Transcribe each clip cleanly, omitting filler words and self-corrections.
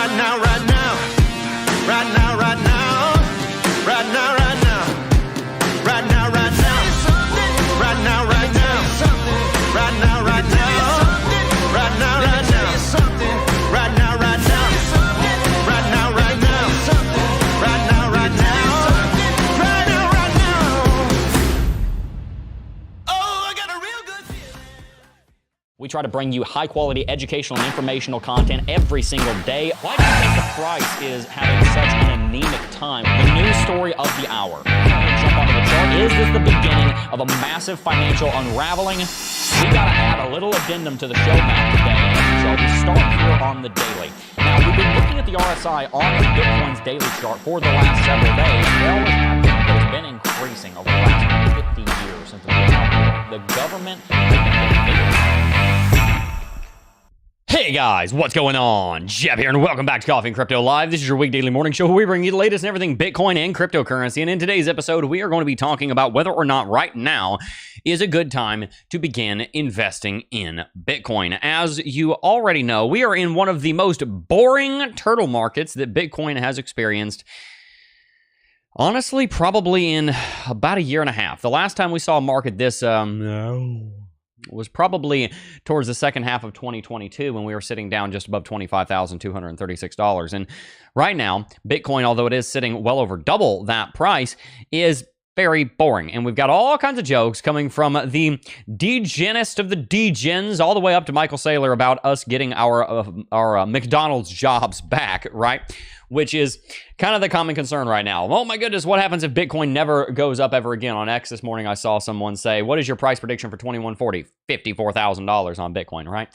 Right now, right now. Right now, right now. Right now, right now. Right now, right now. Right now, right now. Right now, right now. Right now, right now. Right now, right now. Right now, right now. Right now, right now. Right now, right now. Oh, I got a real good feeling. We try to bring you high-quality educational and informational content every single day. Why do you think the price is having such an anemic time? The news story of the hour. Jump onto the chart. Is this the beginning of a massive financial unraveling? We got to add a little addendum to the show map today. So we start here on the daily. Now, we've been looking at the RSI on Bitcoin's daily chart for the last several days. It always has been, but it's been increasing over the last 50 years since we've been out there. The government has been getting bigger. Hey guys, what's going on? Jeb here, and welcome back to Coffee and Crypto Live. This is your weekly morning show where we bring you the latest and everything Bitcoin and cryptocurrency. And in today's episode, we are going to be talking about whether or not right now is a good time to begin investing in Bitcoin. As you already know, we are in one of the most boring turtle markets that Bitcoin has experienced. Honestly, probably in about a year and a half. The last time we saw a market this was probably towards the second half of 2022 when we were sitting down just above $25,236. And right now, Bitcoin, although it is sitting well over double that price, is very boring. And we've got all kinds of jokes coming from the degenest of the degens all the way up to Michael Saylor about us getting our McDonald's jobs back, right? Which is kind of the common concern right now. Oh my goodness, what happens if Bitcoin never goes up ever again? On X this morning, I saw someone say, what is your price prediction for 2140? $54,000 on Bitcoin, right?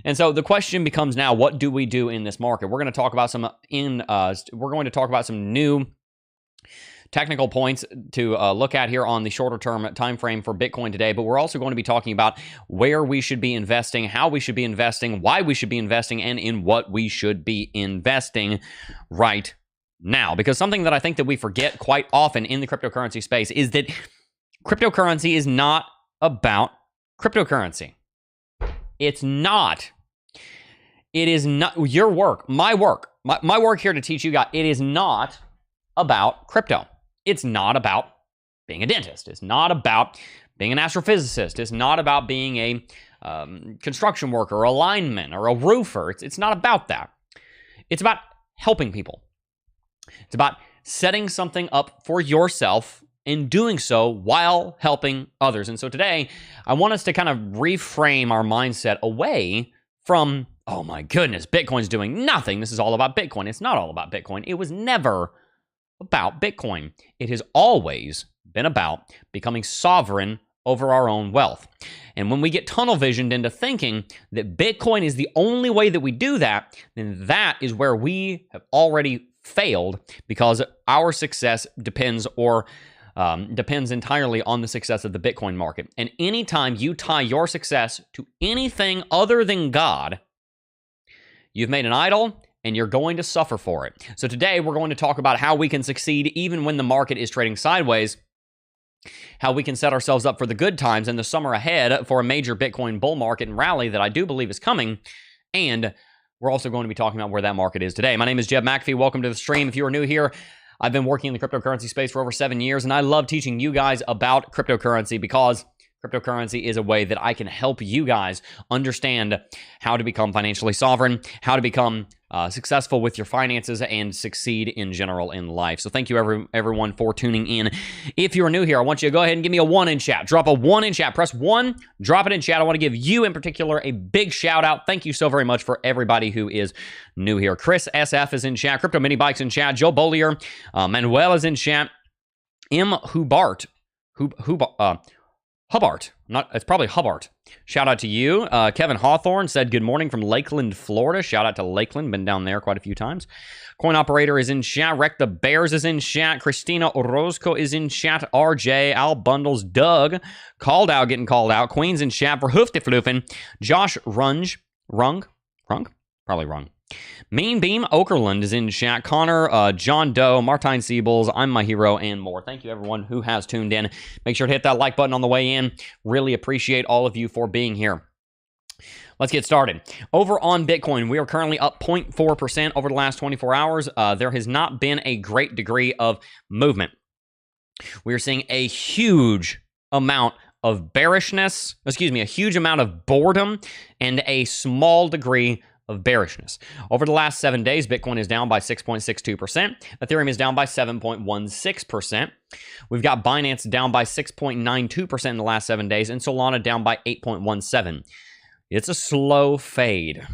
And so the question becomes now, what do we do in this market? We're going to talk about some new technical points to look at here on the shorter term time frame for Bitcoin today, but we're also going to be talking about where we should be investing, how we should be investing, why we should be investing, and in what we should be investing right now. Because something that I think that we forget quite often in the cryptocurrency space is that cryptocurrency is not about cryptocurrency. It's not. It is not your work, my work here to teach you guys. It is not about crypto. It's not about being a dentist. It's not about being an astrophysicist. It's not about being a construction worker, a lineman, or a roofer. It's not about that. It's about helping people. It's about setting something up for yourself and doing so while helping others. And so today, I want us to kind of reframe our mindset away from, oh my goodness, Bitcoin's doing nothing. This is all about Bitcoin. It's not all about Bitcoin. It was never about Bitcoin. It has always been about becoming sovereign over our own wealth. And when we get tunnel visioned into thinking that Bitcoin is the only way that we do that, then that is where we have already failed, because our success depends entirely on the success of the Bitcoin market. And anytime you tie your success to anything other than God, you've made an idol, and you're going to suffer for it. So today, we're going to talk about how we can succeed even when the market is trading sideways, how we can set ourselves up for the good times and the summer ahead for a major Bitcoin bull market and rally that I do believe is coming, and we're also going to be talking about where that market is today. My name is Jeb McAfee. Welcome to the stream. If you are new here, I've been working in the cryptocurrency space for over 7 years, and I love teaching you guys about cryptocurrency because cryptocurrency is a way that I can help you guys understand how to become financially sovereign, how to become successful with your finances, and succeed in general in life. So thank you everyone for tuning in. If you are new here, I want you to go ahead and give me a 1 in chat. Drop a 1 in chat. Press 1, drop it in chat. I want to give you in particular a big shout out. Thank you so very much for everybody who is new here. Chris SF is in chat. Crypto Mini Bikes in chat. Joe Bollier. Manuel is in chat. M. Hubbard. It's probably Hubbard. Shout out to you. Kevin Hawthorne said good morning from Lakeland, Florida. Shout out to Lakeland. Been down there quite a few times. Coin Operator is in chat. Wreck the Bears is in chat. Christina Orozco is in chat. RJ, Al Bundles, Doug. Called out, getting called out. Queen's in chat. Verhoofdeflufen. Josh Rung? Probably wrong. Mean Beam Okerlund is in chat. Connor, John Doe, Martine Siebels, I'm My Hero, and more. Thank you, everyone who has tuned in. Make sure to hit that like button on the way in. Really appreciate all of you for being here. Let's get started. Over on Bitcoin, we are currently up 0.4% over the last 24 hours. There has not been a great degree of movement. We are seeing a huge amount of bearishness, a huge amount of boredom and a small degree of bearishness. Over the last 7 days, Bitcoin is down by 6.62%. Ethereum is down by 7.16%. We've got Binance down by 6.92% in the last 7 days, and Solana down by 8.17%. It's a slow fade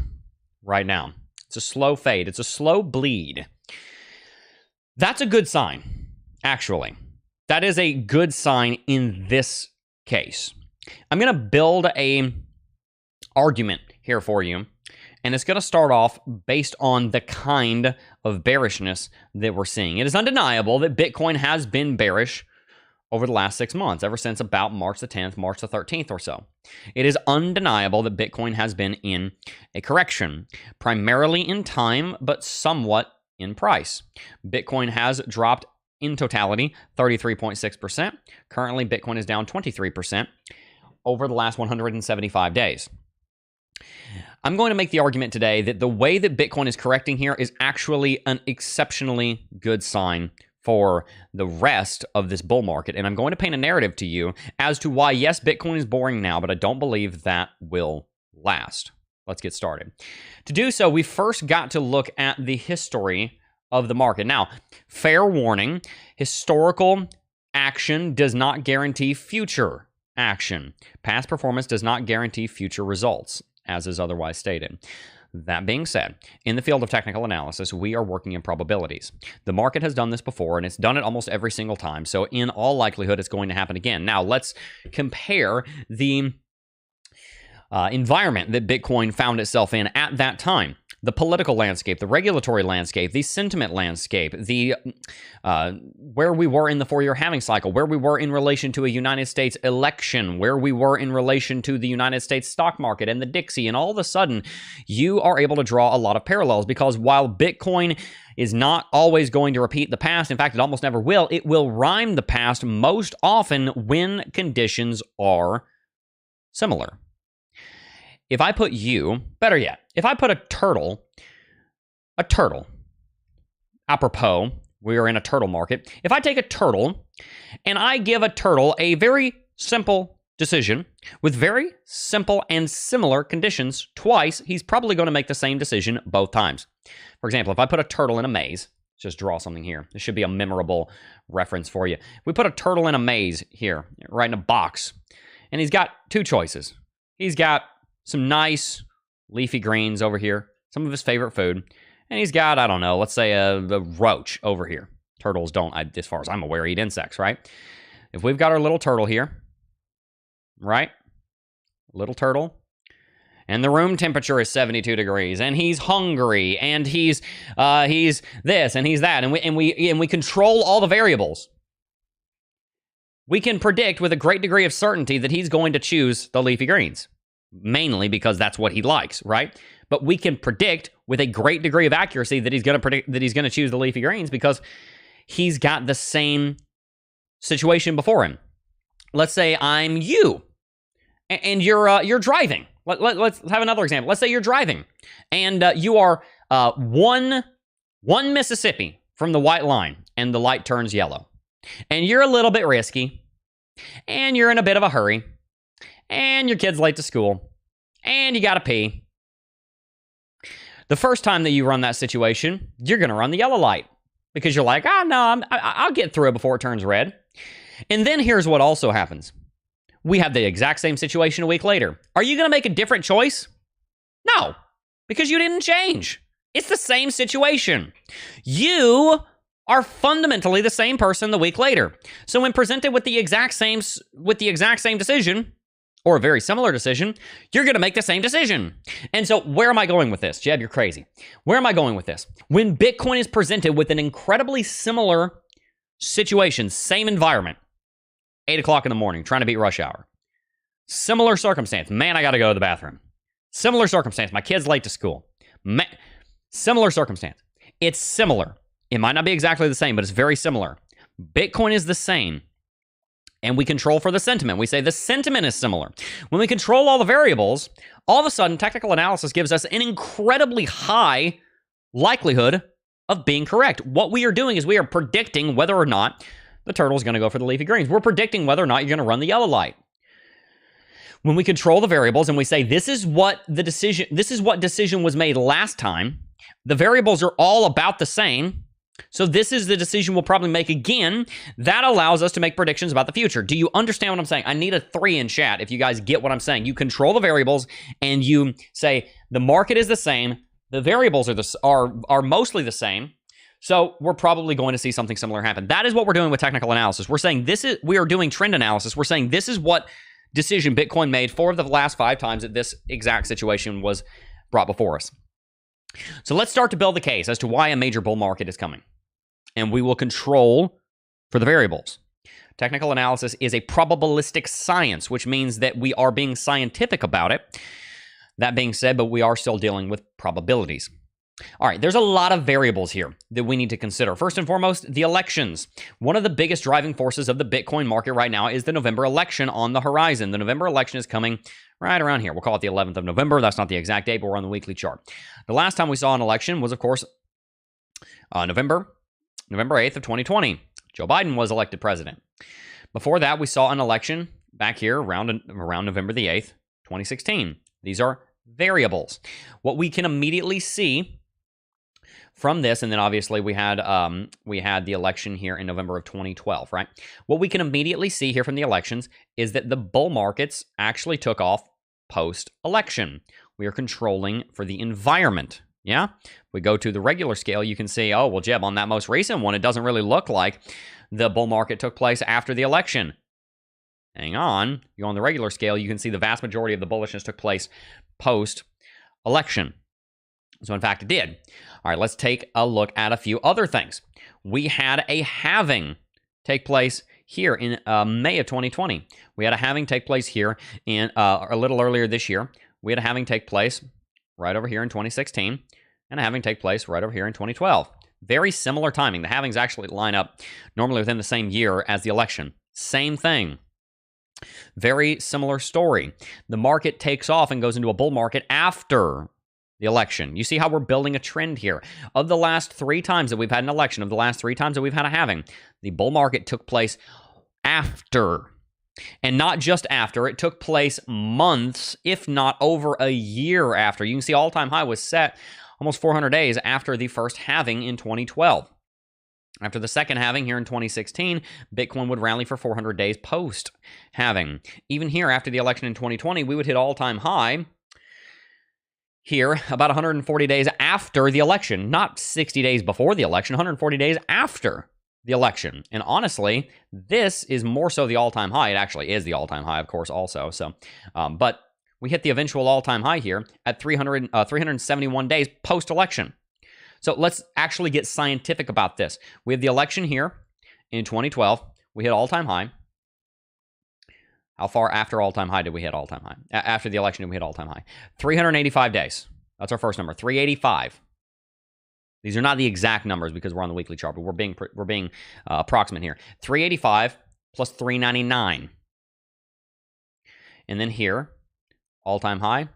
right now. It's a slow fade. It's a slow bleed. That's a good sign, actually. That is a good sign in this case. I'm going to build a argument here for you, and it's going to start off based on the kind of bearishness that we're seeing. It is undeniable that Bitcoin has been bearish over the last 6 months, ever since about March the 10th, March the 13th or so. It is undeniable that Bitcoin has been in a correction, primarily in time, but somewhat in price. Bitcoin has dropped in totality 33.6%. Currently, Bitcoin is down 23% over the last 175 days. I'm going to make the argument today that the way that Bitcoin is correcting here is actually an exceptionally good sign for the rest of this bull market. And I'm going to paint a narrative to you as to why, yes, Bitcoin is boring now, but I don't believe that will last. Let's get started. To do so, we first got to look at the history of the market. Now, fair warning, historical action does not guarantee future action. Past performance does not guarantee future results, as is otherwise stated. That being said, in the field of technical analysis, we are working in probabilities. The market has done this before, and it's done it almost every single time. So in all likelihood, it's going to happen again. Now, let's compare the environment that Bitcoin found itself in at that time. The political landscape, the regulatory landscape, the sentiment landscape, the where we were in the 4-year halving cycle, where we were in relation to a United States election, where we were in relation to the United States stock market and the Dixie, and all of a sudden, you are able to draw a lot of parallels, because while Bitcoin is not always going to repeat the past, in fact, it almost never will, it will rhyme the past most often when conditions are similar. If I put you, better yet, if I put a turtle, apropos, we are in a turtle market. If I take a turtle and I give a turtle a very simple decision with very simple and similar conditions twice, he's probably going to make the same decision both times. For example, if I put a turtle in a maze, let's just draw something here. This should be a memorable reference for you. If we put a turtle in a maze here, right in a box, and he's got two choices. He's got some nice leafy greens over here, some of his favorite food, and he's got, I don't know, let's say a roach over here. Turtles don't, as far as I'm aware, eat insects, right? If we've got our little turtle here, right? Little turtle, and the room temperature is 72 degrees, and he's hungry, and he's this, and he's that, and we control all the variables. We can predict with a great degree of certainty that he's going to choose the leafy greens. Mainly because that's what he likes, right? But we can predict with a great degree of accuracy that he's going to choose the leafy greens because he's got the same situation before him. Let's say I'm you, and you're driving. Let's have another example. Let's say you're driving, and you are one Mississippi from the white line, and the light turns yellow, and you're a little bit risky, and you're in a bit of a hurry. And your kid's late to school, and you gotta pee. The first time that you run that situation, you're gonna run the yellow light because you're like, I'll get through it before it turns red. And then here's what also happens. We have the exact same situation a week later. Are you gonna make a different choice? No, because you didn't change. It's the same situation. You are fundamentally the same person the week later. So when presented with the exact same decision, or a very similar decision, you're going to make the same decision. And so where am I going with this? Jeb, you're crazy. Where am I going with this? When Bitcoin is presented with an incredibly similar situation, same environment, 8 o'clock in the morning, trying to beat rush hour. Similar circumstance. Man, I got to go to the bathroom. Similar circumstance. My kid's late to school. Similar circumstance. It's similar. It might not be exactly the same, but it's very similar. Bitcoin is the same. And we control for the sentiment. We say the sentiment is similar. When we control all the variables, all of a sudden, technical analysis gives us an incredibly high likelihood of being correct. What we are doing is we are predicting whether or not the turtle is going to go for the leafy greens. We're predicting whether or not you're going to run the yellow light. When we control the variables and we say this is what decision was made last time, the variables are all about the same. So this is the decision we'll probably make again. That allows us to make predictions about the future. Do you understand what I'm saying? I need a 3 in chat if you guys get what I'm saying. You control the variables and you say the market is the same. The variables are mostly the same. So we're probably going to see something similar happen. That is what we're doing with technical analysis. We're saying we are doing trend analysis. We're saying this is what decision Bitcoin made 4 of the last 5 times that this exact situation was brought before us. So let's start to build the case as to why a major bull market is coming. And we will control for the variables. Technical analysis is a probabilistic science, which means that we are being scientific about it. That being said, but we are still dealing with probabilities. All right, there's a lot of variables here that we need to consider. First and foremost, the elections. One of the biggest driving forces of the Bitcoin market right now is the November election on the horizon. The November election is coming right around here. We'll call it the 11th of November. That's not the exact date, but we're on the weekly chart. The last time we saw an election was, of course, November 8th of 2020. Joe Biden was elected president. Before that, we saw an election back here around November the 8th, 2016. These are variables. What we can immediately see from this, and then obviously we had the election here in November of 2012, right? What we can immediately see here from the elections is that the bull markets actually took off post-election. We are controlling for the environment. Yeah, we go to the regular scale, you can see, oh, well, Jeb, on that most recent one, it doesn't really look like the bull market took place after the election. Hang on, you go on the regular scale, you can see the vast majority of the bullishness took place post-election. So in fact, it did. All right, let's take a look at a few other things. We had a halving take place here in May of 2020. We had a halving take place here in a little earlier this year. We had a halving take place right over here in 2016, and a halving take place right over here in 2012. Very similar timing. The halvings actually line up normally within the same year as the election. Same thing. Very similar story. The market takes off and goes into a bull market after the election. You see how we're building a trend here. Of the last 3 times that we've had an election, of the last 3 times that we've had a halving, the bull market took place after. And not just after, it took place months, if not over a year after. You can see all-time high was set almost 400 days after the first halving in 2012. After the second halving here in 2016, Bitcoin would rally for 400 days post-halving. Even here, after the election in 2020, we would hit all-time high here about 140 days after the election. Not 60 days before the election, 140 days after the election. And honestly, this is more so the all-time high. It actually is the all-time high, of course, also. So, but we hit the eventual all-time high here at 371 days post-election. So let's actually get scientific about this. We have the election here in 2012. We hit all-time high. How far after all-time high did we hit all-time high? After the election, did we hit all-time high? 385 days. That's our first number, 385. These are not the exact numbers because we're on the weekly chart, but we're being approximate here. 385 plus 399. And then here, all-time high,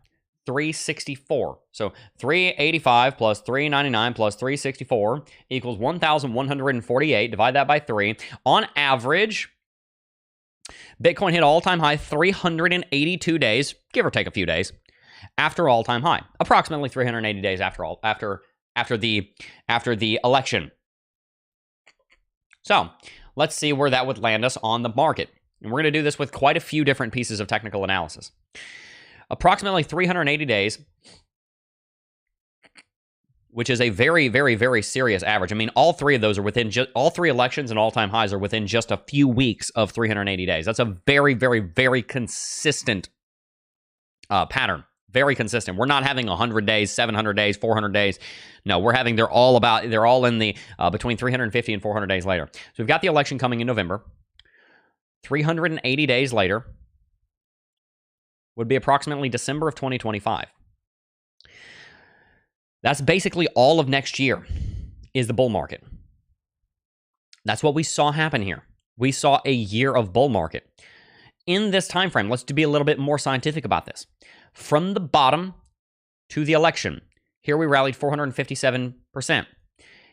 364. So 385 plus 399 plus 364 equals 1,148. Divide that by 3. On average, Bitcoin hit all-time high 382 days, give or take a few days, after all-time high. Approximately 380 days after the election. So let's see where that would land us on the market. And we're going to do this with quite a few different pieces of technical analysis. Approximately 380 days, which is a very, very, very serious average. I mean, all 3 of those are within all 3 elections and all-time highs are within just a few weeks of 380 days. That's a very, very, very consistent pattern. Very consistent. We're not having 100 days, 700 days, 400 days. No, they're all in the between 350 and 400 days later. So we've got the election coming in November. 380 days later would be approximately December of 2025. That's basically all of next year is the bull market. That's what we saw happen here. we saw a year of bull market. In this time frame, let's be a little bit more scientific about this. From the bottom to the election, here we rallied 457%.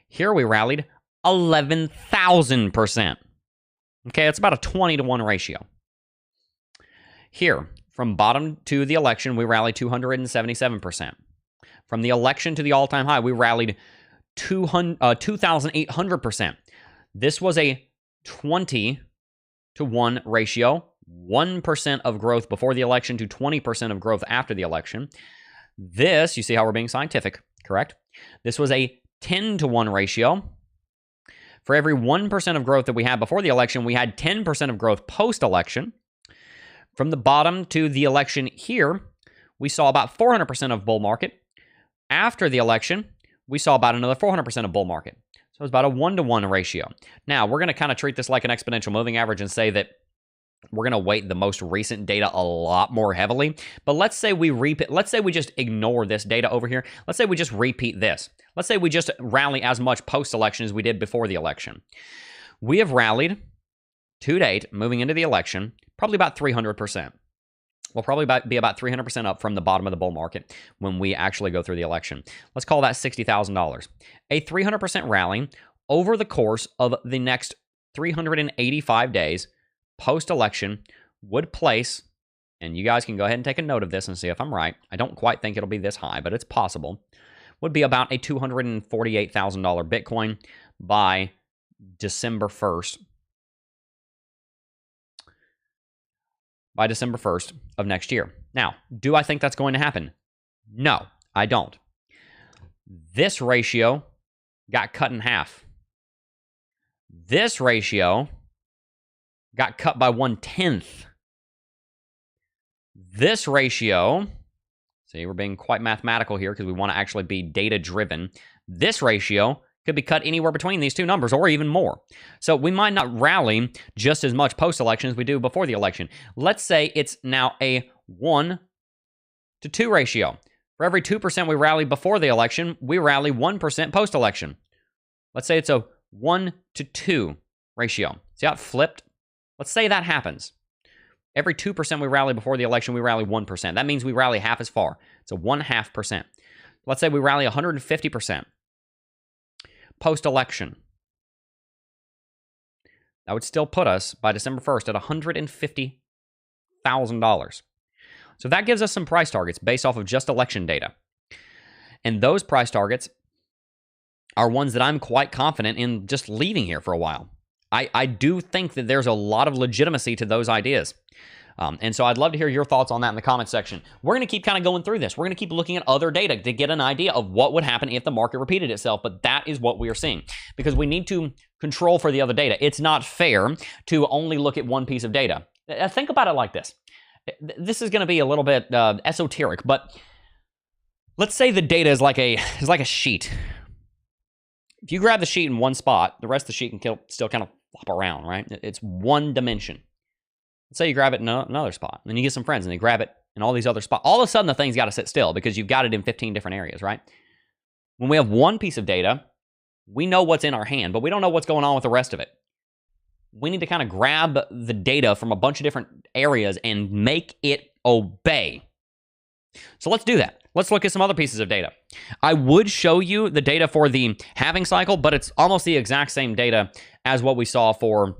Here we rallied 11,000%. Okay, it's about a 20-to-1 ratio. Here, from bottom to the election, we rallied 277%. From the election to the all-time high, we rallied 2,800%. This was a 20-to-1 ratio, 1% of growth before the election to 20% of growth after the election. This, you see how we're being scientific, correct? This was a 10-to-1 ratio. For every 1% of growth that we had before the election, we had 10% of growth post-election. From the bottom to the election here, we saw about 400% of bull market. After the election, we saw about another 400% of bull market. So it's about a 1-to-1 ratio. Now, we're going to kind of treat this like an exponential moving average and say that we're going to weight the most recent data a lot more heavily. But let's say we repeat, let's say we just ignore this data over here. Let's say we just repeat this. Let's say we just rally as much post-election as we did before the election. We have rallied to date, moving into the election, probably about 300%. We'll probably be about 300% up from the bottom of the bull market when we actually go through the election. Let's call that $60,000. A 300% rally over the course of the next 385 days post-election would place, and you guys can go ahead and take a note of this and see if I'm right. I don't quite think it'll be this high, but it's possible. Would be about a $248,000 Bitcoin by December 1st. By December 1st of next year. Now, do I think that's going to happen? No, I don't. This ratio got cut in half. This ratio got cut by 1/10. This ratio, see, we're being quite mathematical here because we want to actually be data-driven. This ratio could be cut anywhere between these two numbers or even more. So we might not rally just as much post-election as we do before the election. Let's say it's now a 1-to-2 ratio. For every 2% we rally before the election, we rally 1% post-election. Let's say it's a 1-to-2 ratio. See how it flipped? Let's say that happens. Every 2% we rally before the election, we rally 1%. That means we rally half as far. It's a 0.5%. Let's say we rally 150%. Post-election. That would still put us, by December 1st, at $150,000. So that gives us some price targets based off of just election data. And those price targets are ones that I'm quite confident in just leaving here for a while. I do think that there's a lot of legitimacy to those ideas. And so I'd love to hear your thoughts on that in the comment section. We're going to keep kind of going through this. We're going to keep looking at other data to get an idea of what would happen if the market repeated itself. But that is what we are seeing because we need to control for the other data. It's not fair to only look at one piece of data. Think about it like this. This is going to be a little bit esoteric, but let's say the data is like a sheet. If you grab the sheet in one spot, the rest of the sheet can still kind of flop around, right? It's one dimension. Let's say you grab it in another spot, and then you get some friends, and they grab it in all these other spots. All of a sudden, the thing's got to sit still because you've got it in 15 different areas, right? When we have one piece of data, we know what's in our hand, but we don't know what's going on with the rest of it. We need to kind of grab the data from a bunch of different areas and make it obey. So let's do that. Let's look at some other pieces of data. I would show you the data for the halving cycle, but it's almost the exact same data as what we saw for.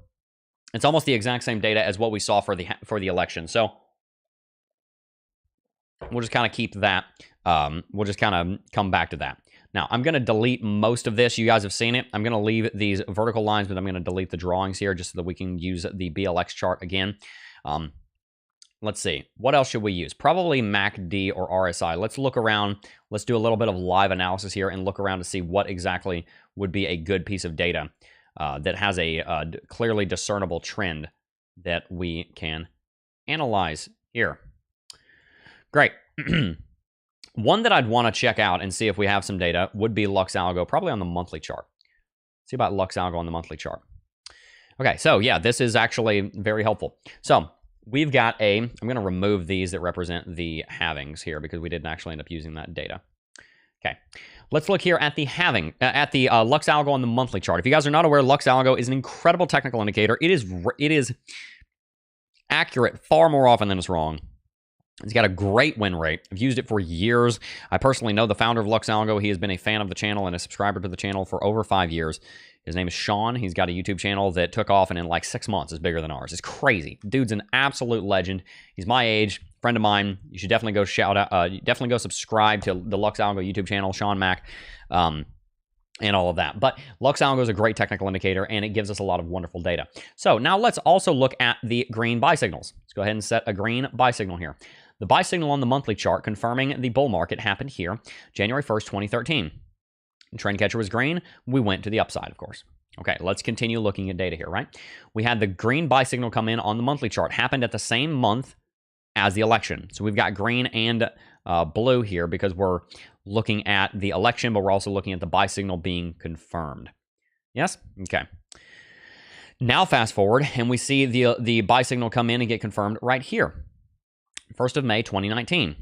It's almost the exact same data as what we saw for the election. So we'll just kind of keep that. We'll just kind of come back to that. Now, I'm going to delete most of this. You guys have seen it. I'm going to leave these vertical lines, but I'm going to delete the drawings here just so that we can use the BLX chart again. Let's see. What else should we use? Probably MACD or RSI. Let's look around. Let's do a little bit of live analysis here and look around to see what exactly would be a good piece of data that has a clearly discernible trend that we can analyze here. Great. One that I'd want to check out and see if we have some data would be Lux Algo, probably on the monthly chart. See about Lux Algo on the monthly chart. Okay, so yeah, this is actually very helpful. So we've got I'm going to remove these that represent the halvings here because we didn't actually end up using that data. Okay, Let's look here at the Lux Algo on the monthly chart. If you guys are not aware, Lux Algo is an incredible technical indicator. It is accurate far more often than it's wrong. It's got a great win rate. I've used it for years. I personally know the founder of Lux Algo. He has been a fan of the channel and a subscriber to the channel for over 5 years. His name is Sean. He's got a YouTube channel that took off and in like 6 months is bigger than ours. It's crazy. Dude's an absolute legend. He's my age, friend of mine. You should definitely go definitely go subscribe to the Lux Algo YouTube channel, Sean Mack, and all of that. But Lux Algo is a great technical indicator, and it gives us a lot of wonderful data. So now let's also look at the green buy signals. Let's go ahead and set a green buy signal here. The buy signal on the monthly chart confirming the bull market happened here, January 1st, 2013. The trend catcher was green. We went to the upside, of course. Okay, let's continue looking at data here, right? We had the green buy signal come in on the monthly chart. Happened at the same month as the election. So we've got green and blue here because we're looking at the election, but we're also looking at the buy signal being confirmed. Yes? Okay. Now fast forward, and we see the buy signal come in and get confirmed right here. 1st of May, 2019.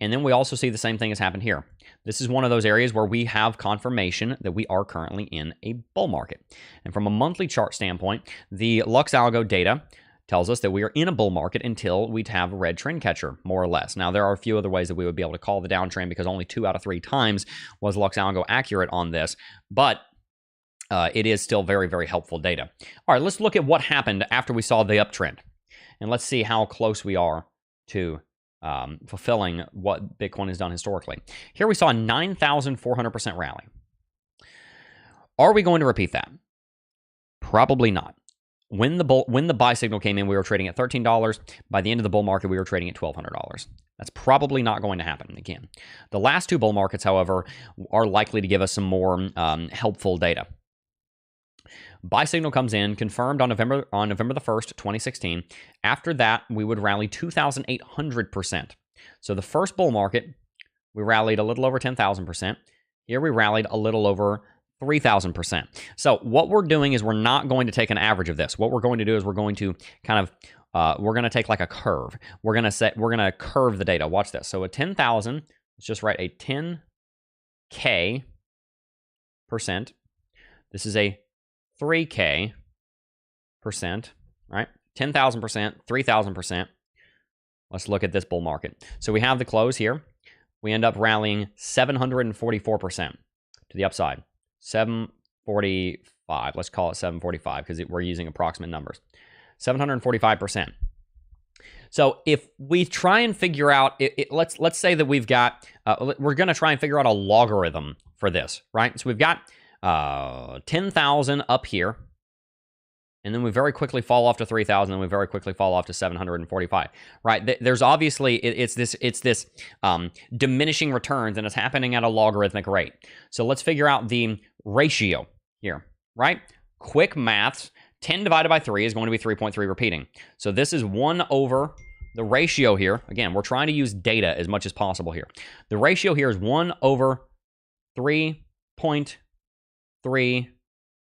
And then we also see the same thing has happened here. This is one of those areas where we have confirmation that we are currently in a bull market. And from a monthly chart standpoint, the Lux Algo data tells us that we are in a bull market until we have a red trend catcher, more or less. Now, there are a few other ways that we would be able to call the downtrend because only 2 out of 3 times was Lux Algo accurate on this. But it is still very, very helpful data. All right, let's look at what happened after we saw the uptrend. And let's see how close we are to fulfilling what Bitcoin has done historically. Here we saw a 9,400% rally. Are we going to repeat that? Probably not. When the buy signal came in, we were trading at $13. By the end of the bull market, we were trading at $1,200. That's probably not going to happen again. The last 2 bull markets, however, are likely to give us some more helpful data. Buy signal comes in, confirmed on November the 1st, 2016. After that, we would rally 2,800%. So the first bull market, we rallied a little over 10,000%. Here we rallied a little over 3,000%. So what we're doing is we're not going to take an average of this. What we're going to do is we're going to kind of we're going to take like a curve. We're going to curve the data. Watch this. So a 10,000, let's just write a 10K percent. This is a 3K percent, right? 10,000%, 3,000%. Let's look at this bull market. So we have the close here. We end up rallying 744% to the upside. 745. Let's call it 745 because we're using approximate numbers. 745%. So if we try and figure out, let's say that we've got, we're going to try and figure out a logarithm for this, right? So we've got 10,000 up here, and then we very quickly fall off to 3,000, and we very quickly fall off to 745, right? There's obviously, it's this diminishing returns, and it's happening at a logarithmic rate. So let's figure out the ratio here, right? Quick maths, 10 divided by 3 is going to be 3.3 repeating. So this is 1 over the ratio here. Again, we're trying to use data as much as possible here. The ratio here is 1 over 3.3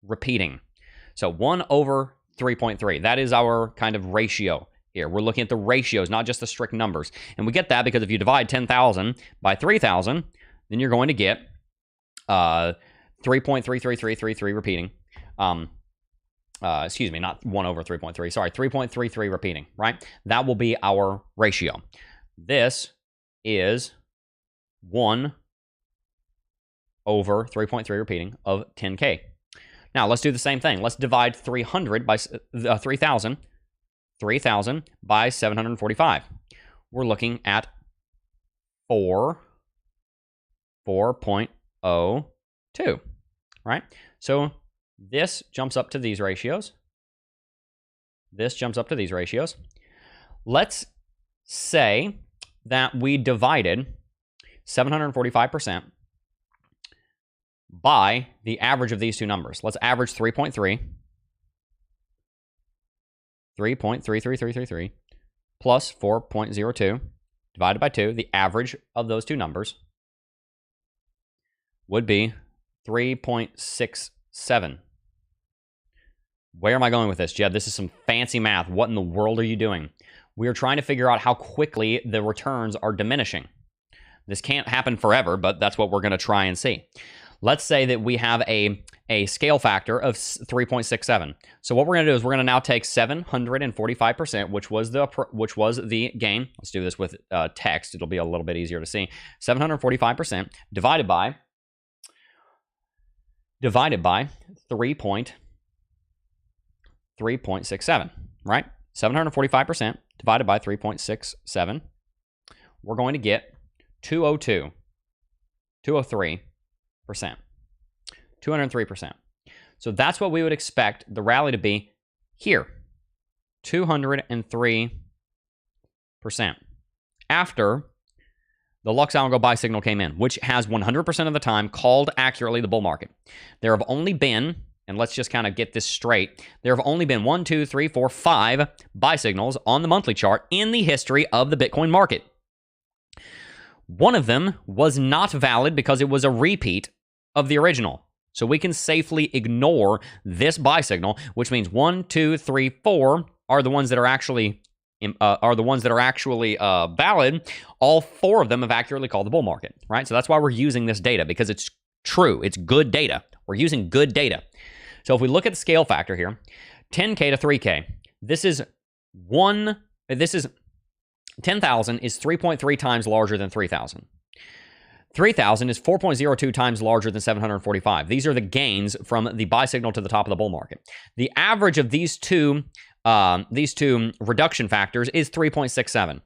repeating. So 1 over 3.3. That is our kind of ratio here. We're looking at the ratios, not just the strict numbers. And we get that because if you divide 10,000 by 3,000, then you're going to get 3.33333 repeating. Excuse me, not 1 over 3.3. Sorry, 3.33 repeating, right? That will be our ratio. This is 1 over 3.3 repeating of 10K. Now, let's do the same thing. Let's divide 300 by 3,000 by 745. We're looking at 4.02, right? So this jumps up to these ratios. This jumps up to these ratios. Let's say that we divided 745% by the average of these two numbers. Let's average 3.3333 plus 4.02 divided by 2. The average of those two numbers would be 3.67. Where am I going with this, Jed? This is some fancy math. What in the world are you doing? We are trying to figure out how quickly the returns are diminishing. This can't happen forever, but that's what we're going to try and see. Let's say that we have a scale factor of 3.67. So what we're going to do is we're going to now take 745%, which was the gain. Let's do this with text. It'll be a little bit easier to see. 745% divided by 3.67, right? 745% divided by 3.67. We're going to get 203%. 203%. So that's what we would expect the rally to be here. 203% after the Lux Algo buy signal came in, which has 100% of the time called accurately the bull market. There have only been, and let's just kind of get this straight, there have only been 1, 2, 3, 4, 5 buy signals on the monthly chart in the history of the Bitcoin market. One of them was not valid because it was a repeat of the original. So we can safely ignore this buy signal, which means 1, 2, 3, 4 are the ones that are actually valid. All 4 of them have accurately called the bull market, right? So that's why we're using this data, because it's true. It's good data. We're using good data. So if we look at the scale factor here, 10K to 3K, this is 10,000 is 3.3 times larger than 3,000. 3,000 is 4.02 times larger than 745. These are the gains from the buy signal to the top of the bull market. The average of these two reduction factors is 3.67.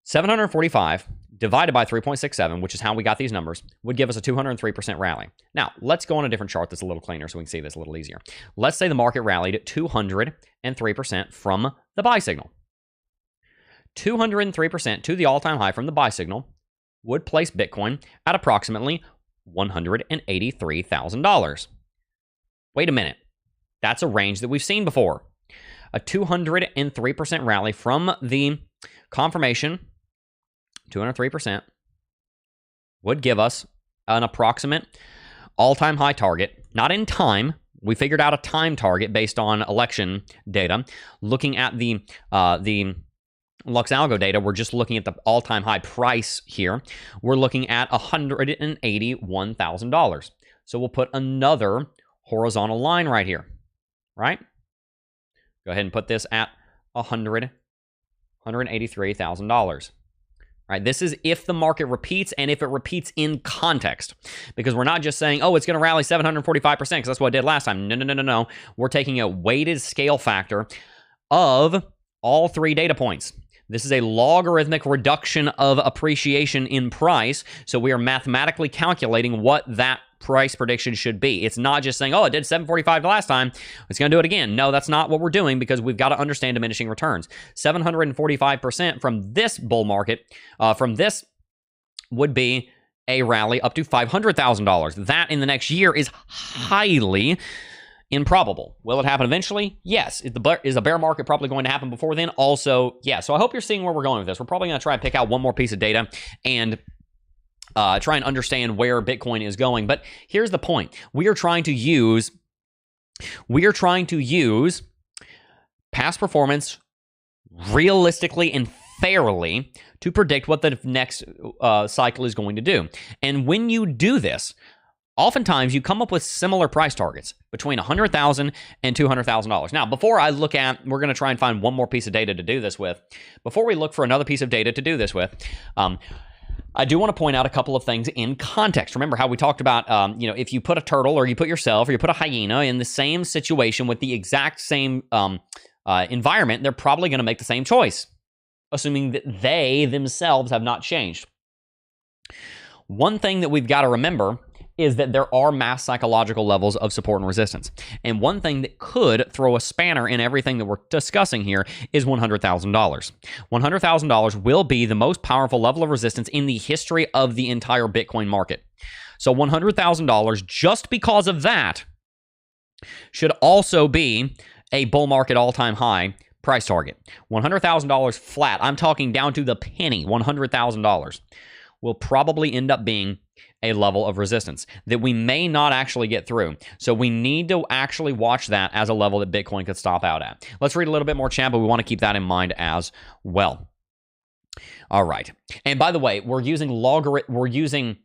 745 divided by 3.67, which is how we got these numbers, would give us a 203% rally. Now, let's go on a different chart that's a little cleaner so we can see this a little easier. Let's say the market rallied at 203% from the buy signal. 203% to the all-time high from the buy signal would place Bitcoin at approximately $183,000. Wait a minute. That's a range that we've seen before. A 203% rally from the confirmation, 203%, would give us an approximate all-time high target, not in time. We figured out a time target based on election data. Looking at the Lux Algo data, we're just looking at the all-time high price here. We're looking at $181,000. So we'll put another horizontal line right here, right? Go ahead and put this at $183,000. Right? This is if the market repeats and if it repeats in context, because we're not just saying, oh, it's going to rally 745% because that's what it did last time. No. We're taking a weighted scale factor of all 3 data points. This is a logarithmic reduction of appreciation in price. So we are mathematically calculating what that price prediction should be. It's not just saying, oh, it did 745 last time, it's going to do it again. No, that's not what we're doing, because we've got to understand diminishing returns. 745% from this bull market, from this would be a rally up to $500,000. That in the next year is highly improbable. Will it happen eventually? Yes. Is a bear market probably going to happen before then? Also, yeah. So I hope you're seeing where we're going with this. We're probably going to try and pick out one more piece of data and try and understand where Bitcoin is going. But here's the point. We are trying to use past performance realistically and fairly to predict what the next cycle is going to do. And when you do this, oftentimes you come up with similar price targets between $100,000 and $200,000. Now, before I look at, we're going to try and find one more piece of data to do this with. Before we look for another piece of data to do this with, I do want to point out a couple of things in context. Remember how we talked about, if you put a turtle or you put yourself or you put a hyena in the same situation with the exact same environment, they're probably going to make the same choice, assuming that they themselves have not changed. One thing that we've got to remember is that there are mass psychological levels of support and resistance. And one thing that could throw a spanner in everything that we're discussing here is $100,000. $100,000 will be the most powerful level of resistance in the history of the entire Bitcoin market. So $100,000, just because of that, should also be a bull market all-time high price target. $100,000 flat, I'm talking down to the penny, $100,000, will probably end up being a level of resistance that we may not actually get through. So we need to actually watch that as a level that Bitcoin could stop out at. Let's read a little bit more chat, but we want to keep that in mind as well. All right. And by the way, we're using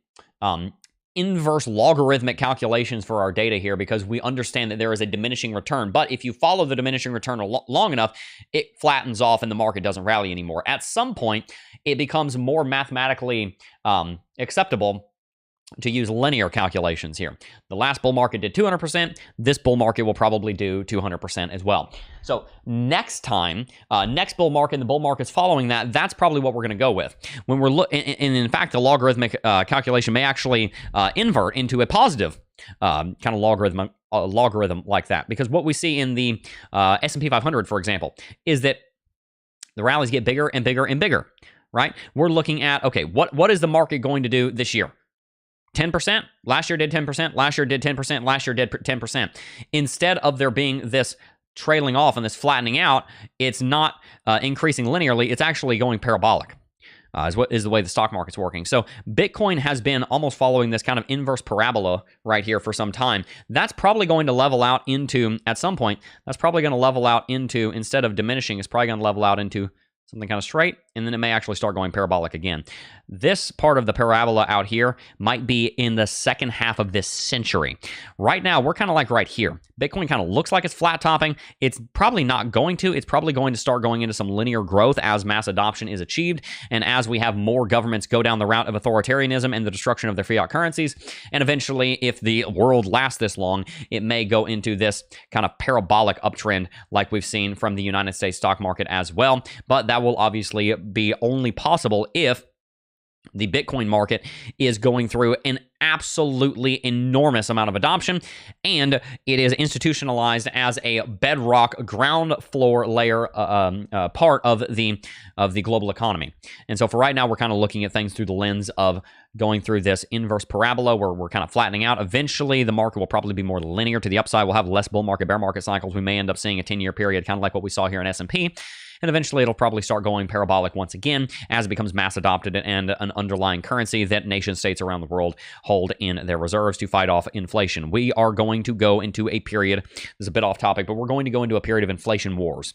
inverse logarithmic calculations for our data here because we understand that there is a diminishing return. But if you follow the diminishing return long enough, it flattens off and the market doesn't rally anymore. At some point, it becomes more mathematically acceptable to use linear calculations here. The last bull market did 200%. This bull market will probably do 200% as well. So next time, next bull market and the bull markets following that, that's probably what we're going to go with. When we're and in fact, the logarithmic calculation may actually invert into a positive kind of logarithm like that. Because what we see in the S&P 500, for example, is that the rallies get bigger and bigger and bigger, right? We're looking at, okay, what is the market going to do this year? 10%. Last year did 10%. Last year did 10%. Last year did 10%. Instead of there being this trailing off and this flattening out, it's not increasing linearly. It's actually going parabolic. Is the way the stock market's working. So Bitcoin has been almost following this kind of inverse parabola right here for some time. That's probably going to level out into, at some point, that's probably going to level out into, instead of diminishing, it's probably going to level out into something kind of straight, and then it may actually start going parabolic again. This part of the parabola out here might be in the second half of this century. Right now, we're kind of like right here. Bitcoin kind of looks like it's flat topping. It's probably not going to. It's probably going to start going into some linear growth as mass adoption is achieved, and as we have more governments go down the route of authoritarianism and the destruction of their fiat currencies. And eventually, if the world lasts this long, it may go into this kind of parabolic uptrend like we've seen from the United States stock market as well. But that will obviously be only possible if the Bitcoin market is going through an absolutely enormous amount of adoption, and it is institutionalized as a bedrock ground floor layer part of the global economy. And so for right now, we're kind of looking at things through the lens of going through this inverse parabola where we're kind of flattening out. Eventually, the market will probably be more linear to the upside. We'll have less bull market, bear market cycles. We may end up seeing a 10-year period, kind of like what we saw here in S&P. And eventually, it'll probably start going parabolic once again as it becomes mass adopted and an underlying currency that nation states around the world hold in their reserves to fight off inflation. We are going to go into a period, this is a bit off topic, but we're going to go into a period of inflation wars.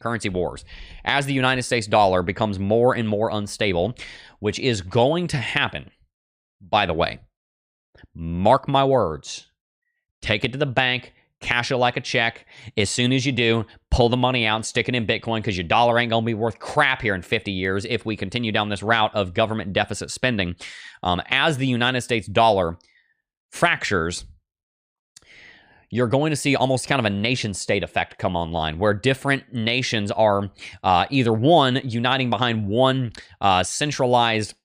Currency wars. As the United States dollar becomes more and more unstable, which is going to happen, by the way, mark my words, take it to the bank, cash it like a check. As soon as you do, pull the money out and stick it in Bitcoin because your dollar ain't going to be worth crap here in 50 years if we continue down this route of government deficit spending. As the United States dollar fractures, you're going to see almost kind of a nation-state effect come online where different nations are either one, uniting behind one centralized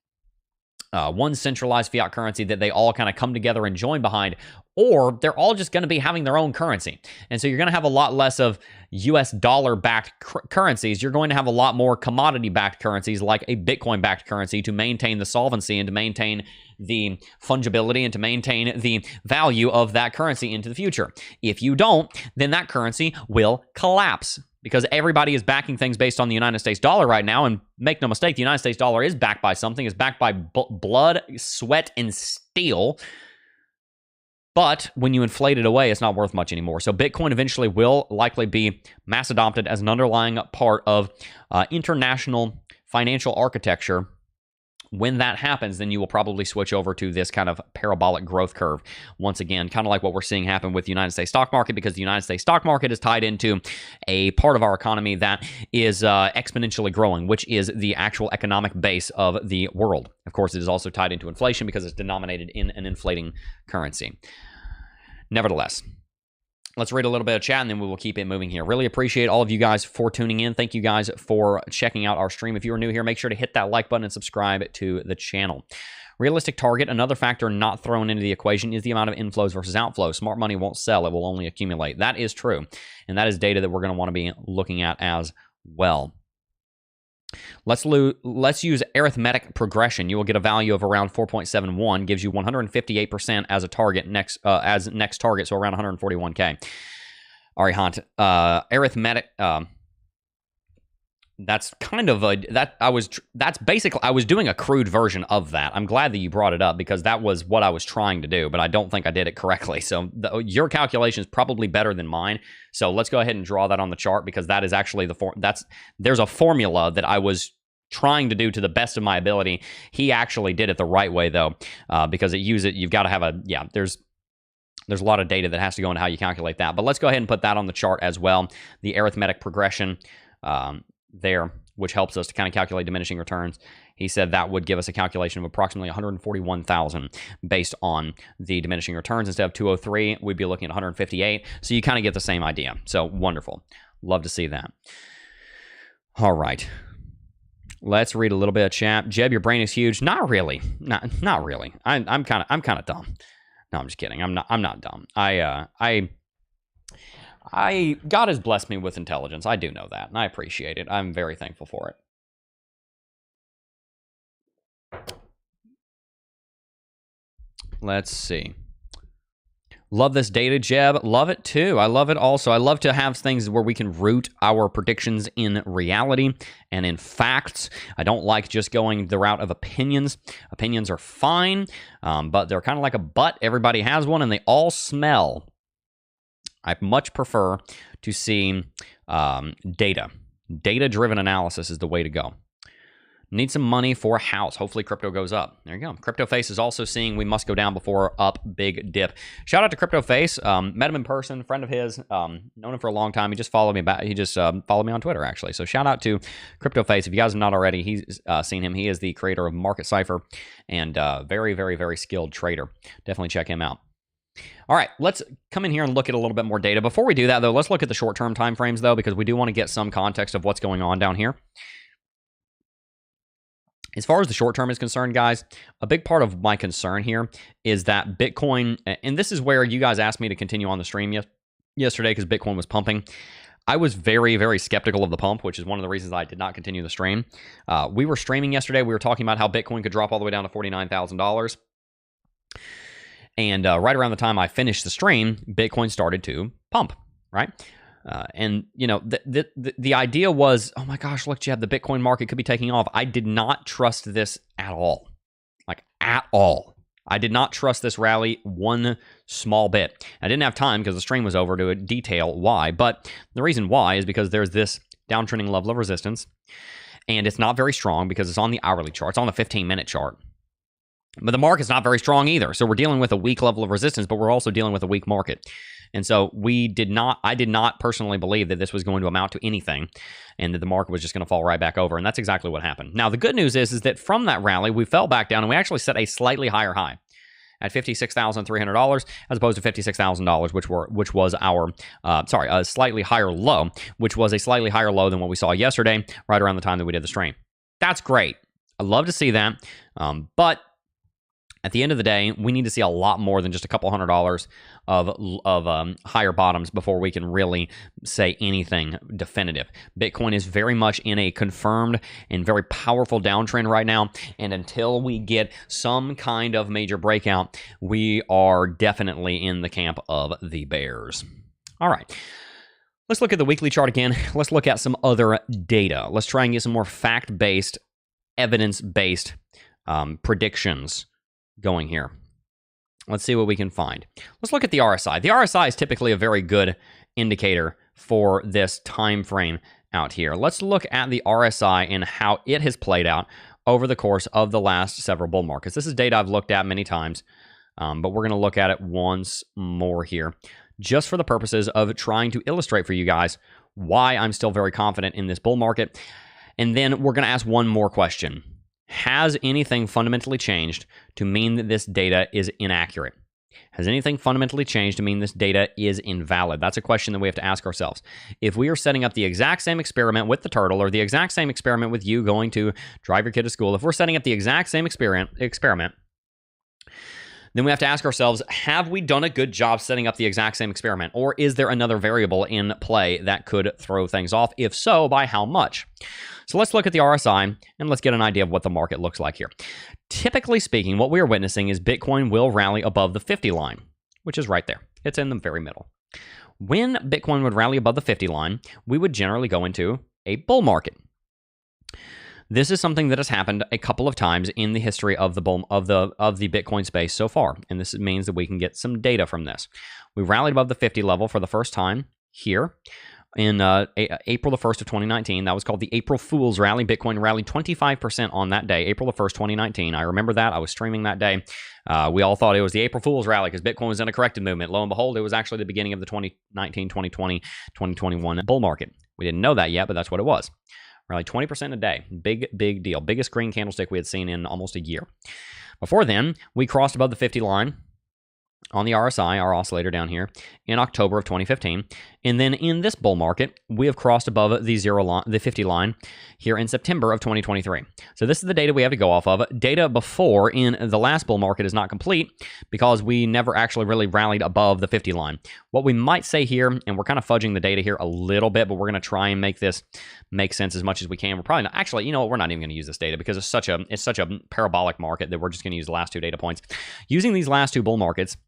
fiat currency that they all kind of come together and join behind, or they're all just going to be having their own currency. And so you're going to have a lot less of US dollar-backed currencies. You're going to have a lot more commodity-backed currencies like a Bitcoin-backed currency to maintain the solvency and to maintain the fungibility and to maintain the value of that currency into the future. If you don't, then that currency will collapse, because everybody is backing things based on the United States dollar right now. And make no mistake, the United States dollar is backed by something, is backed by blood, sweat, and steel. But when you inflate it away, it's not worth much anymore. So Bitcoin eventually will likely be mass adopted as an underlying part of international financial architecture. When that happens, then you will probably switch over to this kind of parabolic growth curve. Once again, kind of like what we're seeing happen with the United States stock market, because the United States stock market is tied into a part of our economy that is exponentially growing, which is the actual economic base of the world. Of course, it is also tied into inflation because it's denominated in an inflating currency. Nevertheless, let's read a little bit of chat and then we will keep it moving here. Really appreciate all of you guys for tuning in. Thank you guys for checking out our stream. If you are new here, make sure to hit that like button and subscribe to the channel. Realistic target, another factor not thrown into the equation is the amount of inflows versus outflows. Smart money won't sell, it will only accumulate. That is true. And that is data that we're going to want to be looking at as well. Let's use arithmetic progression. You will get a value of around 4.71, gives you 158% as a target next target, so around 141K. Arihant, arithmetic. That's kind of that's basically, I was doing a crude version of that. I'm glad that you brought it up because that was what I was trying to do, but I don't think I did it correctly. So your calculation is probably better than mine. So let's go ahead and draw that on the chart because that is actually there's a formula that I was trying to do to the best of my ability. He actually did it the right way, though, because you've got to have there's a lot of data that has to go into how you calculate that. But let's go ahead and put that on the chart as well. The arithmetic progression there, which helps us to kind of calculate diminishing returns. He said that would give us a calculation of approximately 141,000 based on the diminishing returns. Instead of 203, we'd be looking at 158. So you kind of get the same idea. So wonderful. Love to see that. All right. Let's read a little bit of chat. Jeb, your brain is huge. Not really. Not really. I'm kind of dumb. No, I'm just kidding. I'm not dumb. God has blessed me with intelligence. I do know that, and I appreciate it. I'm very thankful for it. Let's see. Love this data, Jeb. Love it too. I love it also. I love to have things where we can root our predictions in reality and in facts. I don't like just going the route of opinions. Opinions are fine, but they're kind of like a butt. Everybody has one, and they all smell. I much prefer to see data. Data-driven analysis is the way to go. Need some money for a house. Hopefully crypto goes up. There you go. CryptoFace is also seeing we must go down before up, big dip. Shout out to CryptoFace. Met him in person, friend of his. Known him for a long time. He just followed me back. He just followed me on Twitter, actually. So shout out to CryptoFace. If you guys have not already, he's seen him. He is the creator of Market Cipher and very, very, very skilled trader. Definitely check him out. All right, let's come in here and look at a little bit more data. Before we do that, though, let's look at the short-term time frames, though, because we do want to get some context of what's going on down here. As far as the short term is concerned, guys, a big part of my concern here is that Bitcoin, and this is where you guys asked me to continue on the stream yesterday because Bitcoin was pumping. I was very, very skeptical of the pump, which is one of the reasons I did not continue the stream. We were streaming yesterday. We were talking about how Bitcoin could drop all the way down to $49,000. And right around the time I finished the stream, Bitcoin started to pump, right? And, you know, the idea was, oh my gosh, look, Jeb, the Bitcoin market could be taking off. I did not trust this at all. Like, at all. I did not trust this rally one small bit. I didn't have time because the stream was over to detail why. But the reason why is because there's this downtrending level of resistance. And it's not very strong because it's on the hourly chart. It's on the 15-minute chart. But the market's not very strong either. So we're dealing with a weak level of resistance, but we're also dealing with a weak market. And so I did not personally believe that this was going to amount to anything and that the market was just going to fall right back over. And that's exactly what happened. Now, the good news is that from that rally, we fell back down and we actually set a slightly higher high at $56,300 as opposed to $56,000, which was our, a slightly higher low, which was a slightly higher low than what we saw yesterday, right around the time that we did the stream. That's great. I love to see that. But at the end of the day, we need to see a lot more than just a couple $100 of higher bottoms before we can really say anything definitive. Bitcoin is very much in a confirmed and very powerful downtrend right now. And until we get some kind of major breakout, we are definitely in the camp of the bears. All right. Let's look at the weekly chart again. Let's look at some other data. Let's try and get some more fact-based, evidence-based predictions going here. Let's see what we can find. Let's look at the RSI. The RSI is typically a very good indicator for this time frame out here. Let's look at the RSI and how it has played out over the course of the last several bull markets. This is data I've looked at many times, but we're going to look at it once more here, just for the purposes of trying to illustrate for you guys why I'm still very confident in this bull market. And then we're going to ask one more question. Has anything fundamentally changed to mean that this data is inaccurate? Has anything fundamentally changed to mean this data is invalid? That's a question that we have to ask ourselves. If we are setting up the exact same experiment with the turtle or the exact same experiment with you going to drive your kid to school, if we're setting up the exact same experiment, then we have to ask ourselves, have we done a good job setting up the exact same experiment? Or is there another variable in play that could throw things off? If so, by how much? So let's look at the RSI and let's get an idea of what the market looks like here. Typically speaking, what we are witnessing is Bitcoin will rally above the 50 line, which is right there. It's in the very middle. When Bitcoin would rally above the 50 line, we would generally go into a bull market. This is something that has happened a couple of times in the history of the Bitcoin space so far, and this means that we can get some data from this. We rallied above the 50 level for the first time here in April the 1st of 2019. That was called the April Fool's Rally. Bitcoin rallied 25% on that day, April the 1st, 2019. I remember that. I was streaming that day. We all thought it was the April Fool's Rally because Bitcoin was in a corrective movement. Lo and behold, it was actually the beginning of the 2019, 2020, 2021 bull market. We didn't know that yet, but that's what it was. Rallied 20% a day. Big deal. Biggest green candlestick we had seen in almost a year. Before then, we crossed above the 50 line on the RSI, our oscillator down here, in October of 2015. And then in this bull market, we have crossed above the 50 line here in September of 2023. So this is the data we have to go off of. Data before in the last bull market is not complete because we never actually really rallied above the 50 line. What we might say here, and we're kind of fudging the data here a little bit, but we're going to try and make this make sense as much as we can. We're probably not, actually, you know what, we're not even going to use this data because it's such a parabolic market that we're just going to use the last two data points. Using these last two bull markets,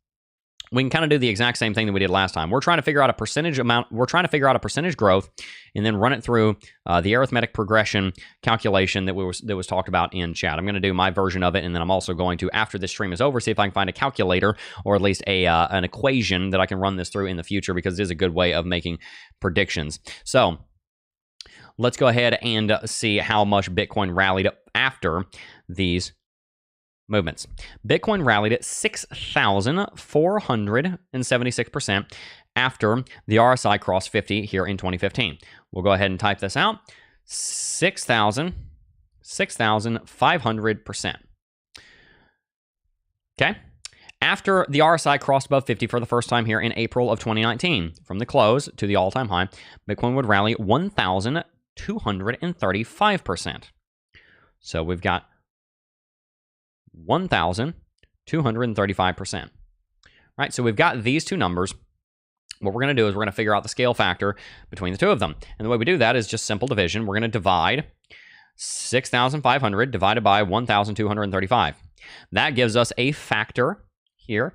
we can kind of do the exact same thing that we did last time. We're trying to figure out a percentage amount. We're trying to figure out a percentage growth and then run it through the arithmetic progression calculation that was talked about in chat. I'm going to do my version of it, and then I'm also going to, after this stream is over, see if I can find a calculator or at least an equation that I can run this through in the future because it is a good way of making predictions. So let's go ahead and see how much Bitcoin rallied after these movements. Bitcoin rallied at 6,476% after the RSI crossed 50 here in 2015. We'll go ahead and type this out. 6,500%. Okay. After the RSI crossed above 50 for the first time here in April of 2019, from the close to the all-time high, Bitcoin would rally 1,235%. So we've got 1,235%. Right, so we've got these two numbers. What we're going to do is we're going to figure out the scale factor between the two of them. And the way we do that is just simple division. We're going to divide 6,500 divided by 1,235. That gives us a factor here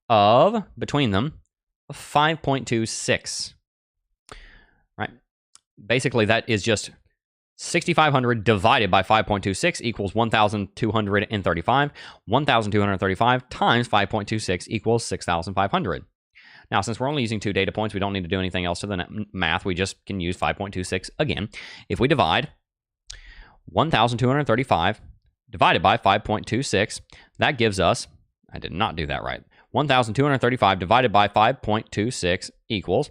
of, between them, 5.26. Right, basically that is just 6,500 divided by 5.26 equals 1,235. 1,235 times 5.26 equals 6,500. Now, since we're only using two data points, we don't need to do anything else to the math. We just can use 5.26 again. If we divide 1,235 divided by 5.26, that gives us, I did not do that right, 1,235 divided by 5.26 equals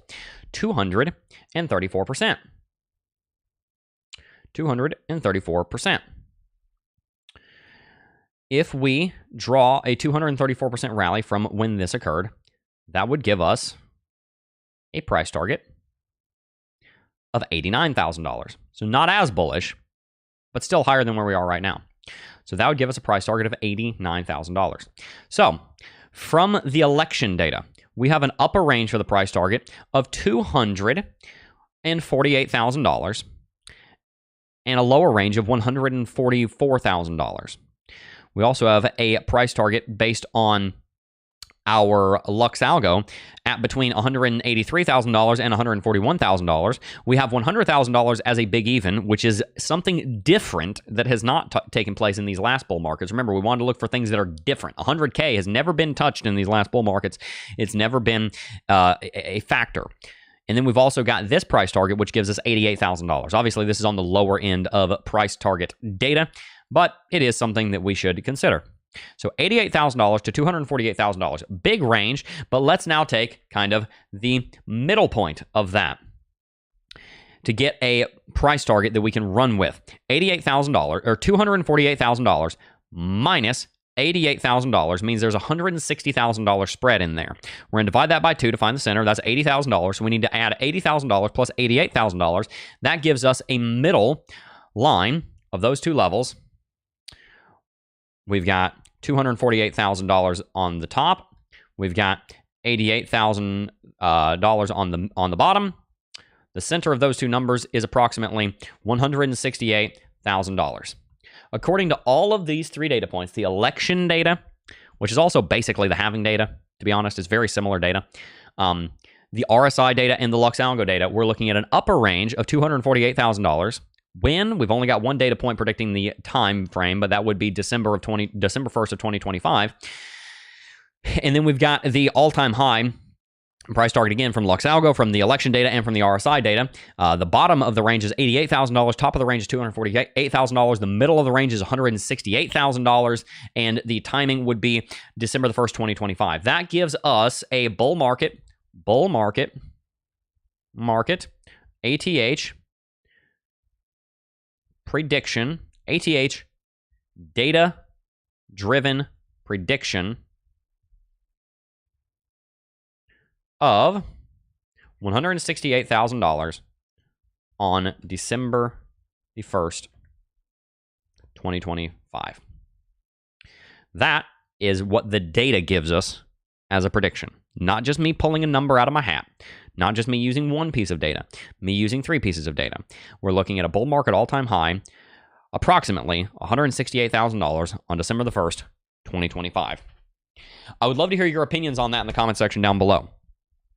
234%. 234%. If we draw a 234% rally from when this occurred, that would give us a price target of $89,000. So not as bullish, but still higher than where we are right now. So that would give us a price target of $89,000. So from the election data, we have an upper range for the price target of $248,000. And a lower range of $144,000. We also have a price target based on our Lux Algo at between $183,000 and $141,000. We have $100,000 as a big even, which is something different that has not taken place in these last bull markets. Remember, we wanted to look for things that are different. 100K has never been touched in these last bull markets. It's never been a factor. And then we've also got this price target, which gives us $88,000. Obviously, this is on the lower end of price target data, but it is something that we should consider. So $88,000 to $248,000. Big range, but let's now take kind of the middle point of that to get a price target that we can run with. $88,000 or $248,000 minus $88,000 means there's a $160,000 spread in there. We're going to divide that by 2 to find the center. That's $80,000. So we need to add $80,000 plus $88,000. That gives us a middle line of those two levels. We've got $248,000 on the top. We've got $88,000 on the bottom. The center of those two numbers is approximately $168,000. According to all of these three data points, the election data, which is also basically the halving data, to be honest, it's very similar data, the RSI data and the Lux Algo data, we're looking at an upper range of $248,000. When we've only got one data point predicting the time frame, but that would be December 1st of 2025. And then we've got the all-time high Price target again from Lux Algo, from the election data, and from the RSI data. The bottom of the range is $88,000. Top of the range is $248,000. The middle of the range is $168,000. And the timing would be December the 1st, 2025. That gives us a bull market, ATH, prediction, ATH, data-driven prediction of $168,000 on December the 1st, 2025. That is what the data gives us as a prediction. Not just me pulling a number out of my hat. Not just me using one piece of data. Me using 3 pieces of data. We're looking at a bull market all-time high, approximately $168,000 on December the 1st, 2025. I would love to hear your opinions on that in the comment section down below.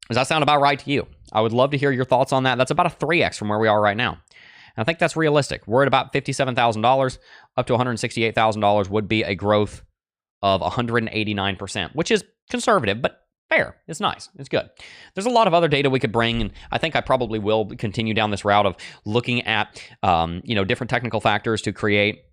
Does that sound about right to you? I would love to hear your thoughts on that. That's about a 3x from where we are right now. And I think that's realistic. We're at about $57,000. Up to $168,000 would be a growth of 189%, which is conservative, but fair. It's nice. It's good. There's a lot of other data we could bring, and I think I probably will continue down this route of looking at different technical factors to create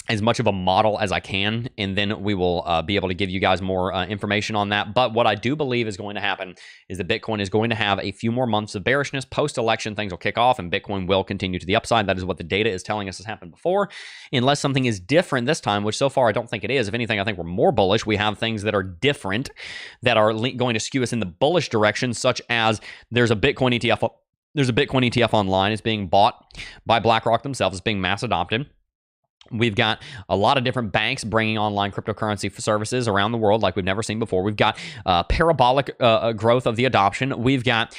as much of a model as I can, and then we will be able to give you guys more information on that. But what I do believe is going to happen is that Bitcoin is going to have a few more months of bearishness. Post-election, things will kick off, and Bitcoin will continue to the upside. That is what the data is telling us has happened before, unless something is different this time, which so far I don't think it is. If anything, I think we're more bullish. We have things that are different that are going to skew us in the bullish direction, such as there's a Bitcoin ETF. There's a Bitcoin ETF online. It's being bought by BlackRock themselves. It's being mass adopted. We've got a lot of different banks bringing online cryptocurrency services around the world like we've never seen before. We've got parabolic growth of the adoption. We've got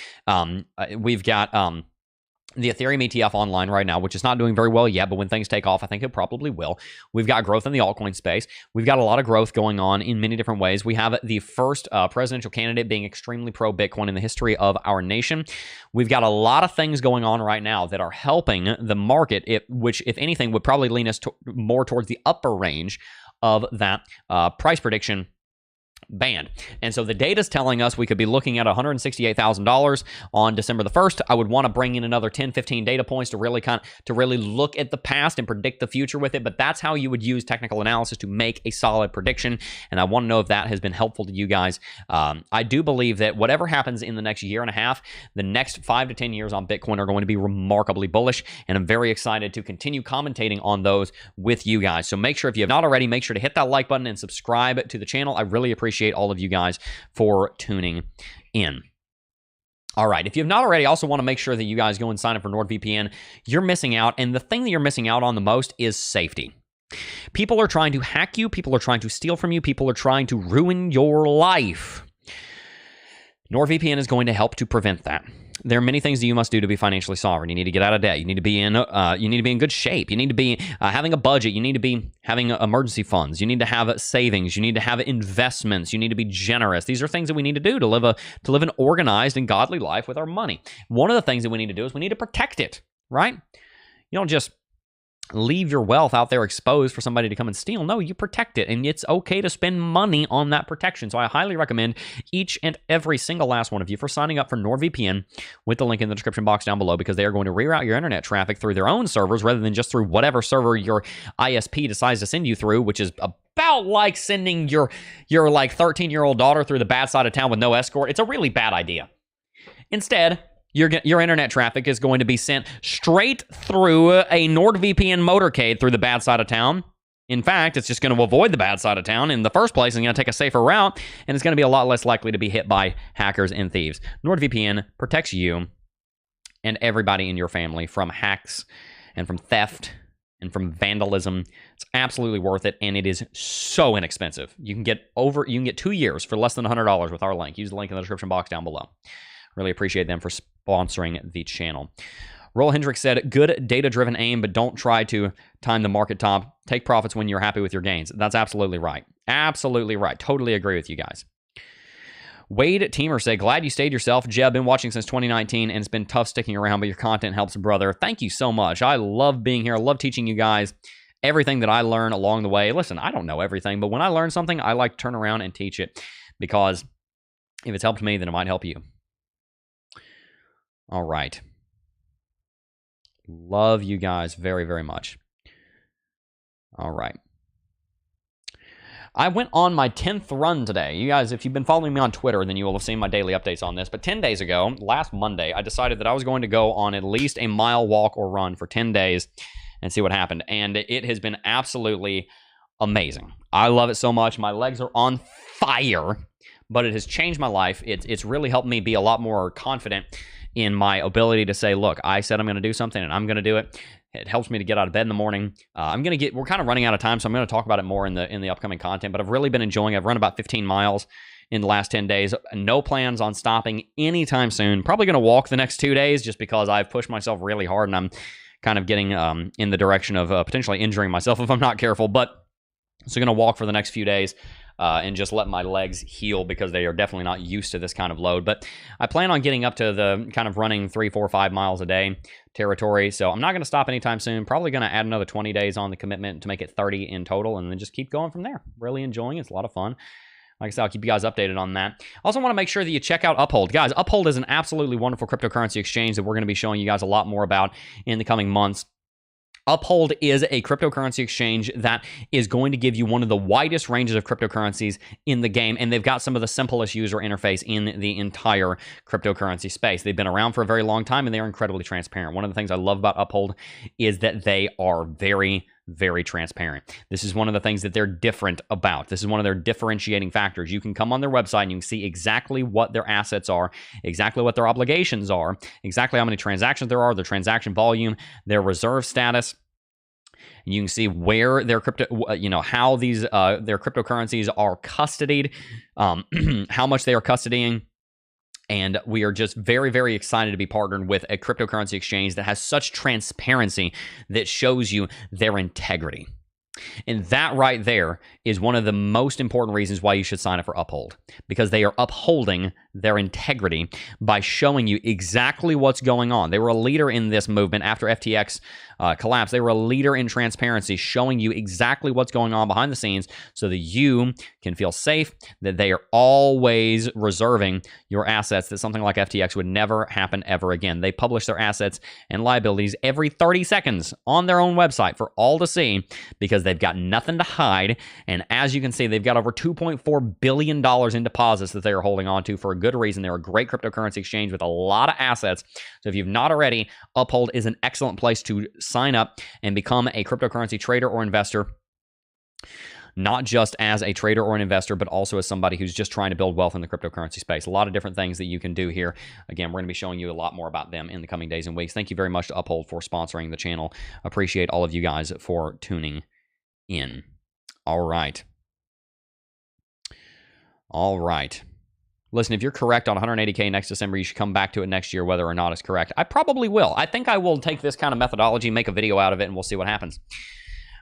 the Ethereum ETF online right now, which is not doing very well yet, but when things take off, I think it probably will. We've got growth in the altcoin space. We've got a lot of growth going on in many different ways. We have the first presidential candidate being extremely pro-Bitcoin in the history of our nation. We've got a lot of things going on right now that are helping the market, which, if anything, would probably lean us more towards the upper range of that price prediction band. And so the data is telling us we could be looking at $168,000 on December the 1st. I would want to bring in another 10, 15 data points to really look at the past and predict the future with it. But that's how you would use technical analysis to make a solid prediction. And I want to know if that has been helpful to you guys. I do believe that whatever happens in the next year and a half, the next 5 to 10 years on Bitcoin are going to be remarkably bullish. And I'm very excited to continue commentating on those with you guys. So make sure, if you have not already, make sure to hit that like button and subscribe to the channel. I really appreciate all of you guys for tuning in. All right, if you have not already, I also want to make sure that you guys go and sign up for NordVPN. You're missing out, and the thing that you're missing out on the most is safety. People are trying to hack you, people are trying to steal from you, people are trying to ruin your life. NordVPN is going to help to prevent that. There are many things that you must do to be financially sovereign. You need to get out of debt. You need to be in good shape. You need to be having a budget. You need to be having emergency funds. You need to have savings. You need to have investments. You need to be generous. These are things that we need to do to live an organized and godly life with our money. One of the things that we need to do is we need to protect it, right? You don't just leave your wealth out there exposed for somebody to come and steal. No, you protect it, and it's okay to spend money on that protection. So I highly recommend each and every single last one of you for signing up for NordVPN with the link in the description box down below, because they are going to reroute your internet traffic through their own servers rather than just through whatever server your ISP decides to send you through, which is about like sending your like 13-year-old daughter through the bad side of town with no escort. It's a really bad idea. Instead, your internet traffic is going to be sent straight through a NordVPN motorcade through the bad side of town. In fact, it's just going to avoid the bad side of town in the first place and going to take a safer route, and it's going to be a lot less likely to be hit by hackers and thieves. NordVPN protects you and everybody in your family from hacks and from theft and from vandalism. It's absolutely worth it, and it is so inexpensive. You can get 2 years for less than $100 with our link. Use the link in the description box down below. Really appreciate them for sponsoring the channel. Roll Hendricks said, good data-driven aim, but don't try to time the market top. Take profits when you're happy with your gains. That's absolutely right. Absolutely right. Totally agree with you guys. Wade Teamer said, glad you stayed yourself. Jeb, been watching since 2019, and it's been tough sticking around, but your content helps, brother. Thank you so much. I love being here. I love teaching you guys everything that I learn along the way. Listen, I don't know everything, but when I learn something, I like to turn around and teach it, because if it's helped me, then it might help you. All right. Love you guys very, very much. All right. I went on my 10th run today. You guys, if you've been following me on Twitter, then you will have seen my daily updates on this. But 10 days ago, last Monday, I decided that I was going to go on at least a mile walk or run for 10 days and see what happened. And it has been absolutely amazing. I love it so much. My legs are on fire, but it has changed my life. It's really helped me be a lot more confident in my ability to say, look, I said I'm going to do something and I'm going to do it. It helps me to get out of bed in the morning. We're kind of running out of time, so I'm going to talk about it more in the upcoming content, but I've really been enjoying it. I've run about 15 miles in the last 10 days. No plans on stopping anytime soon. Probably going to walk the next 2 days just because I've pushed myself really hard and I'm kind of getting in the direction of potentially injuring myself if I'm not careful. But so going to walk for the next few days and just let my legs heal because they are definitely not used to this kind of load. But I plan on getting up to the kind of running 3, 4, 5 miles a day territory. So I'm not going to stop anytime soon. Probably going to add another 20 days on the commitment to make it 30 in total and then just keep going from there. Really enjoying it. It's a lot of fun. Like I said, I'll keep you guys updated on that. Also want to make sure that you check out Uphold. Guys, Uphold is an absolutely wonderful cryptocurrency exchange that we're going to be showing you guys a lot more about in the coming months. Uphold is a cryptocurrency exchange that is going to give you one of the widest ranges of cryptocurrencies in the game, and they've got some of the simplest user interface in the entire cryptocurrency space. They've been around for a very long time, and they are incredibly transparent. One of the things I love about Uphold is that they are very, very transparent. This is one of the things that they're different about. This is one of their differentiating factors. You can come on their website and you can see exactly what their assets are, exactly what their obligations are, exactly how many transactions there are, their transaction volume, their reserve status. You can see where their how these their cryptocurrencies are custodied, how much they are custodying. And we are just very, very excited to be partnered with a cryptocurrency exchange that has such transparency that shows you their integrity. And that right there is one of the most important reasons why you should sign up for Uphold, because they are upholding their integrity by showing you exactly what's going on. They were a leader in this movement after FTX collapsed. They were a leader in transparency, showing you exactly what's going on behind the scenes so that you can feel safe, that they are always reserving your assets, that something like FTX would never happen ever again. They publish their assets and liabilities every 30 seconds on their own website for all to see because they've got nothing to hide. And as you can see, they've got over $2.4 billion in deposits that they are holding on to for a good reason. They're a great cryptocurrency exchange with a lot of assets. So if you've not already, Uphold is an excellent place to sign up and become a cryptocurrency trader or investor. Not just as a trader or an investor, but also as somebody who's just trying to build wealth in the cryptocurrency space. A lot of different things that you can do here. Again, we're going to be showing you a lot more about them in the coming days and weeks. Thank you very much to Uphold for sponsoring the channel. Appreciate all of you guys for tuning in. All right. All right. Listen, if you're correct on 180K next December, you should come back to it next year, whether or not it's correct. I probably will. I think I will take this kind of methodology, make a video out of it, and we'll see what happens.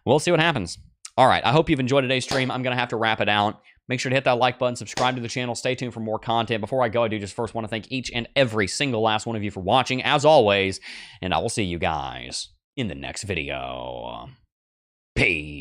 We'll see what happens. All right. I hope you've enjoyed today's stream. I'm going to have to wrap it out. Make sure to hit that like button, subscribe to the channel, stay tuned for more content. Before I go, I do just first want to thank each and every single last one of you for watching, as always, and I will see you guys in the next video. Peace.